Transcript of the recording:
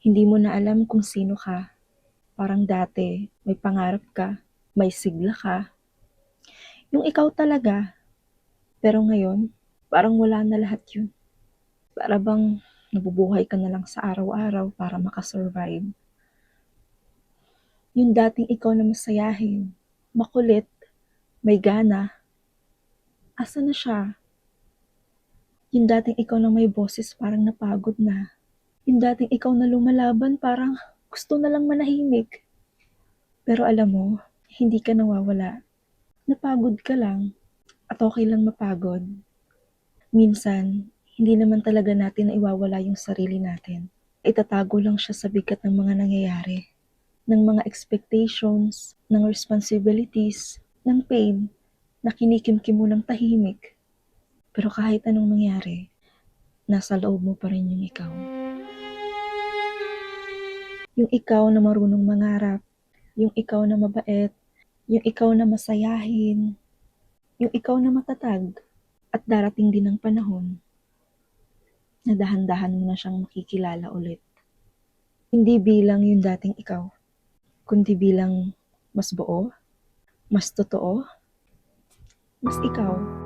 Hindi mo na alam kung sino ka. Parang dati, may pangarap ka, may sigla ka, yung ikaw talaga. Pero ngayon, parang wala na lahat yun. Para bang nabubuhay ka na lang sa araw-araw para makasurvive. Yung dating ikaw na masayahin, makulit, may gana, asa na siya? Yung dating ikaw na may boses parang napagod na. Yung dating ikaw na lumalaban parang gusto na lang manahimik. Pero alam mo, hindi ka nawawala. Napagod ka lang at okay lang mapagod. Minsan, hindi naman talaga natin naiwawala yung sarili natin. Itatago lang siya sa bigat ng mga nangyayari, ng mga expectations, ng responsibilities, ng pain na kinikimkim mo ng tahimik. Pero kahit anong mangyari, nasa loob mo pa rin yung ikaw. Yung ikaw na marunong mangarap, yung ikaw na mabait, yung ikaw na masayahin, yung ikaw na matatag. At darating din ang panahon na dahan-dahan mo na siyang makikilala ulit. Hindi bilang yung dating ikaw, kundi bilang mas buo, mas totoo, mas ikaw.